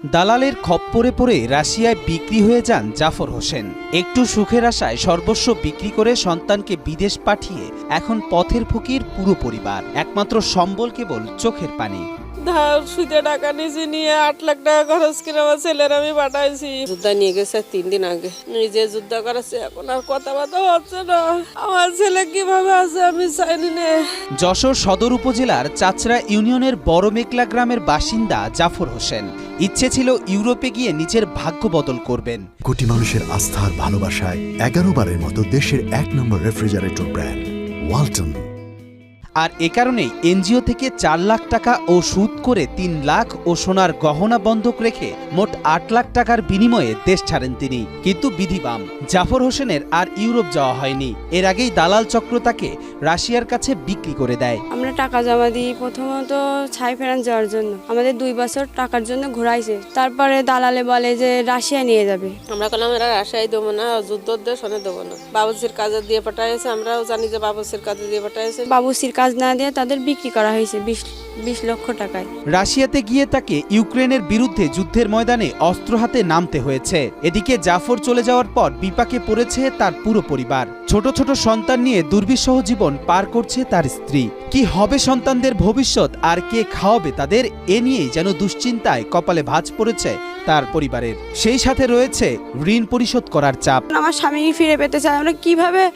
দালালের খপ্পরে পড়ে রাশিয়ায় বিক্রি হয়ে যান জাফর হোসেন। একটু সুখের আশায় সর্বস্ব বিক্রি করে সন্তানকে বিদেশ পাঠিয়ে এখন পথের ফকির পুরো পরিবার। একমাত্র সম্বল কেবল চোখের পানি। ধার সুদে টাকা নিয়েছি, নিয়ে 8 লাখ টাকা খরচ করে আমার ছেলের আমি পাঠাইছি। যুদ্ধ নিয়ে গেছে 3 দিন আগে, নিজে যুদ্ধ করেছে, এখন আর কথাবার্তা হচ্ছে না। আমার ছেলে কিভাবে আছে আমি জানি না। যশোর সদর উপজেলার চাচরা ইউনিয়নের বড় মেঘলা গ্রামের বাসিন্দা জাফর হোসেন। ইচ্ছে ছিল ইউরোপে গিয়ে নিজের ভাগ্য বদল করবেন। কোটি মানুষের আস্থার ভালোবাসায় 11 বারের মতো দেশের 1 নম্বর রেফ্রিজারেটর ব্র্যান্ড ওয়ালটন। আর এ কারণেই এনজিও থেকে 4 লাখ টাকা ও সুদ করে 3 লাখ ও সোনার গহনা বন্ধক রেখে মোট 8 লাখ টাকার বিনিময়ে দেশ ছাড়েন তিনি। কিন্তু বিধিবাম, জাফর হোসেনের আর ইউরোপ যাওয়া হয়নি। এর আগেই দালাল চক্র তাকে রাশিয়ার কাছে বিক্রি করে দেয়। আমরা টাকা জমা দিই প্রথমত ছাই ফেরান যাওয়ার জন্য। আমাদের 2 বছর টাকার জন্য ঘোরাইছে, তারপরে দালালে বলে যে রাশিয়া নিয়ে যাবে। আমরা বললাম আমরা রাশিয়ায় দেবো না, যুদ্ধ দেশনে দেবো না। বাবুসির কাজে দিয়ে পাঠাইছে, আমরাও জানি যে বাবুসির কাজে দিয়ে পাঠাইছে। বাবুসির কাজ না দিয়ে তাদের বিক্রি করা হয়েছে 20 লক্ষ টাকায়। রাশিয়াতে গিয়ে তাকে ইউক্রেনের বিরুদ্ধে যুদ্ধের ময়দানে অস্ত্র হাতে নামতে হয়েছে। এদিকে জাফর চলে যাওয়ার পর বিপাকে পড়েছে তার পুরো পরিবার। ছোট ছোট সন্তান নিয়ে দুর্বিষহ জীবন পার করছে তার স্ত্রী। কি হবে সন্তানদের ভবিষ্যৎ আর কে খাওয়াবে তাদের, এ নিয়েই যেন দুশ্চিন্তায় কপালে ভাঁজ পড়েছে তার পরিবারের। সেই সাথে রয়েছে ঋণ পরিশোধ করার চাপ। আমার স্বামী ফিরে পেতে চাই। আমরা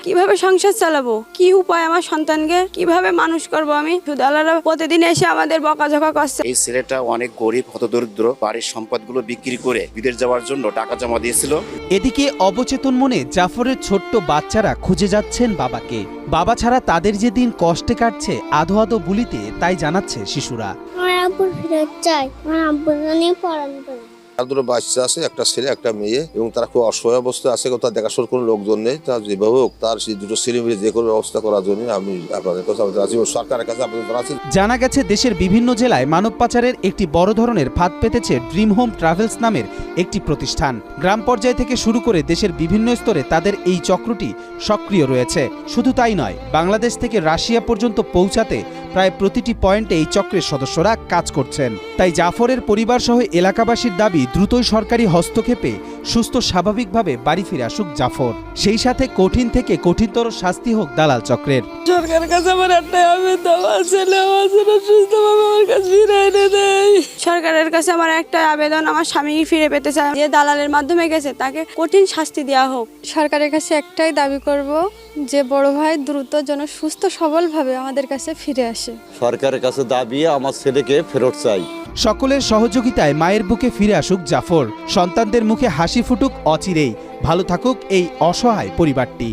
কিভাবে সংসার চালাবো, কি উপায় আমার সন্তানকে কিভাবে মানুষ করব আমি? দালালরা প্রতিদিন এসে আমাদের বকাঝকা করছে। এই ছেলেটা অনেক গরিব, হতদরিদ্র, বাড়ির সম্পদগুলো বিক্রি করে বিদেশ যাওয়ার জন্য টাকা জমা দিয়েছিল। এদিকে অবচেতন মনে জাফরের ছোট্ট বাচ্চারা খুঁজে যাচ্ছেন বাবাকে। বাবা ছাড়া তাদের যে দিন কষ্টে কাটছে আধো আধো বুলিতে, তাই জানাচ্ছে শিশুরা। আমার আব্বু ফিরত চাই, আমার আব্বু জানি পড়ান করে। আর 2 বাচ্চা আছে, একটা ছেলে একটা মেয়ে, এবং তারা খুব অসহায় অবস্থায় আছে। তার দেখাশোনার কোনো লোকজন নেই। তার যেভাবে হোক তার সেই 2 ছেলে মিলে যে কোনো ব্যবস্থা করার জন্য আমি আপনাদের কাছে সরকারের কাছে আপনাদের জানাচ্ছি। জানা গেছে দেশের বিভিন্ন জেলায় মানব পাচারের একটি বড় ধরনের ফাঁদ পেতেছে ড্রিম হোম ট্রাভেলস নামের একটি প্রতিষ্ঠান। গ্রাম পর্যায় থেকে শুরু করে দেশের বিভিন্ন স্তরে তাদের এই চক্রটি সক্রিয় রয়েছে। শুধু তাই নয়, বাংলাদেশ থেকে রাশিয়া পর্যন্ত পৌঁছাতে প্রায় প্রতিটি পয়েন্টে এই চক্রের সদস্যরা কাজ করছেন। তাই জাফরের পরিবার সহ এলাকাবাসীর দাবি দ্রুতই সরকারি হস্তক্ষেপে সুস্থ স্বাভাবিকভাবে বাড়ি ফিরে আসুক জাফর। সেই সাথে কঠিন থেকে কঠিনতর শাস্তি হোক দালাল চক্রের। সরকারের কাছে আমার একটাই আবেদন, আমার ছেলে সুস্থভাবে আমার কাছে ফিরে এনে দেয়। সরকারের কাছে আমার একটাই আবেদন, আমার স্বামী ফিরে পেতে চাই। যে দালালের মাধ্যমে গেছে তাকে কঠিন শাস্তি দেওয়া হোক। সরকারের কাছে একটাই দাবি করব যে বড় ভাই দ্রুত যেন সুস্থ সবলভাবে আমাদের কাছে ফিরে আসে। সরকারের কাছে দাবি আমার ছেলেকে ফেরত চাই। সকলের সহযোগিতায় মায়ের বুকে ফিরে আসুক জাফর। সন্তানদের মুখে হাসি ফুটুক অচিরেই। ভালো থাকুক এই অসহায় পরিবারটি।